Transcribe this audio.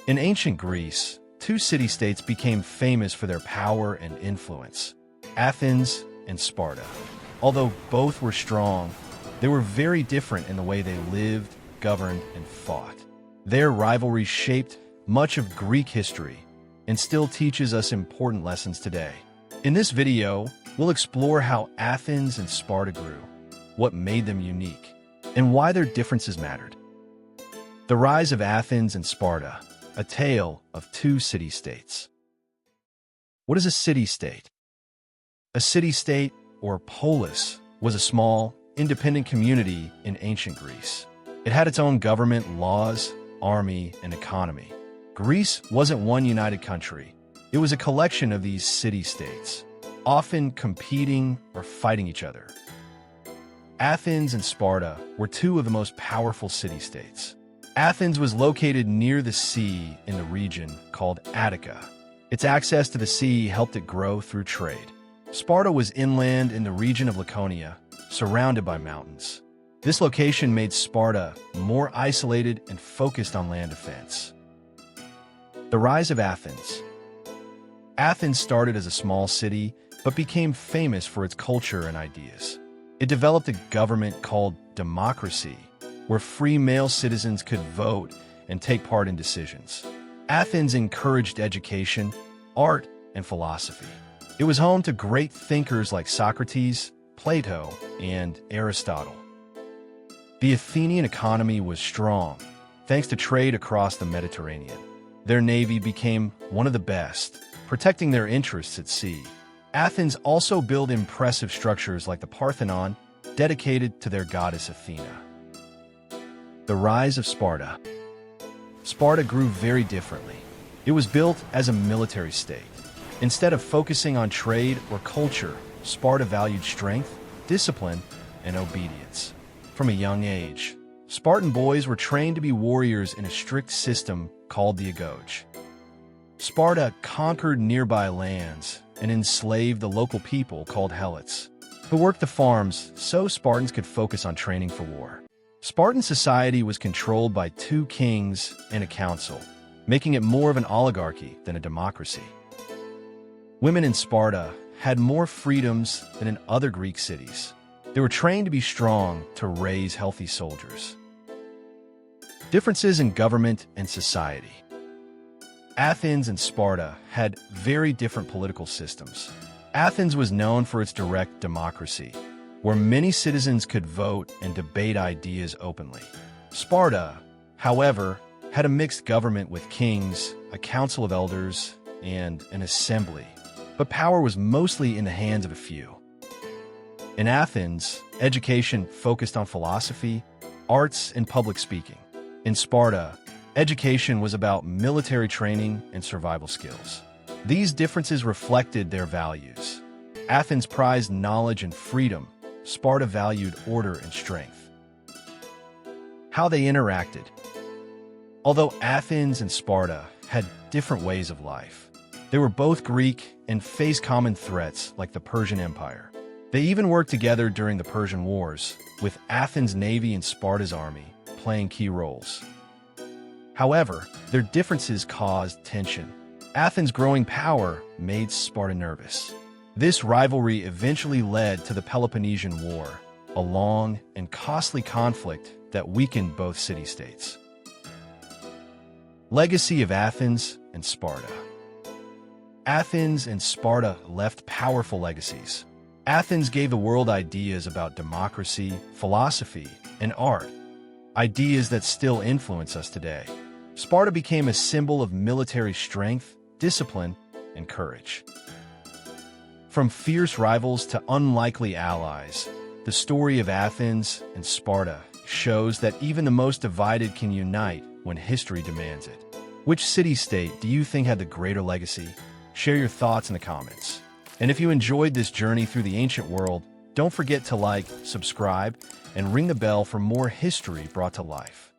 In ancient Greece, two city-states became famous for their power and influence: Athens and Sparta. Although both were strong, they were very different in the way they lived, governed, and fought. Their rivalry shaped much of Greek history and still teaches us important lessons today. In this video, we'll explore how Athens and Sparta grew, what made them unique, and why their differences mattered. The rise of Athens and Sparta, a tale of two city-states. What is a city-state? A city-state, or polis, was a small, independent community in ancient Greece. It had its own government, laws, army, and economy. Greece wasn't one united country. It was a collection of these city-states, often competing or fighting each other. Athens and Sparta were two of the most powerful city-states. Athens was located near the sea in the region called Attica. Its access to the sea helped it grow through trade. Sparta was inland in the region of Laconia, surrounded by mountains. This location made Sparta more isolated and focused on land defense. The rise of Athens. Athens started as a small city, but became famous for its culture and ideas. It developed a government called democracy, where free male citizens could vote and take part in decisions. Athens encouraged education, art, and philosophy. It was home to great thinkers like Socrates, Plato, and Aristotle. The Athenian economy was strong, thanks to trade across the Mediterranean. Their navy became one of the best, protecting their interests at sea. Athens also built impressive structures like the Parthenon, dedicated to their goddess Athena. The rise of Sparta. Sparta grew very differently. It was built as a military state. Instead of focusing on trade or culture, Sparta valued strength, discipline, and obedience. From a young age, Spartan boys were trained to be warriors in a strict system called the agoge. Sparta conquered nearby lands and enslaved the local people called helots, who worked the farms so Spartans could focus on training for war. Spartan society was controlled by two kings and a council, making it more of an oligarchy than a democracy. Women in Sparta had more freedoms than in other Greek cities. They were trained to be strong to raise healthy soldiers. Differences in government and society. Athens and Sparta had very different political systems. Athens was known for its direct democracy, where many citizens could vote and debate ideas openly. Sparta, however, had a mixed government with kings, a council of elders, and an assembly, but power was mostly in the hands of a few. In Athens, education focused on philosophy, arts, and public speaking. In Sparta, education was about military training and survival skills. These differences reflected their values. Athens prized knowledge and freedom. Sparta valued order and strength. How they interacted. Although Athens and Sparta had different ways of life, they were both Greek and faced common threats like the Persian Empire. They even worked together during the Persian Wars, with Athens' navy and Sparta's army playing key roles. However, their differences caused tension. Athens' growing power made Sparta nervous. This rivalry eventually led to the Peloponnesian War, a long and costly conflict that weakened both city-states. Legacy of Athens and Sparta. Athens and Sparta left powerful legacies. Athens gave the world ideas about democracy, philosophy, and art, ideas that still influence us today. Sparta became a symbol of military strength, discipline, and courage. From fierce rivals to unlikely allies, the story of Athens and Sparta shows that even the most divided can unite when history demands it. Which city-state do you think had the greater legacy? Share your thoughts in the comments. And if you enjoyed this journey through the ancient world, don't forget to like, subscribe, and ring the bell for more history brought to life.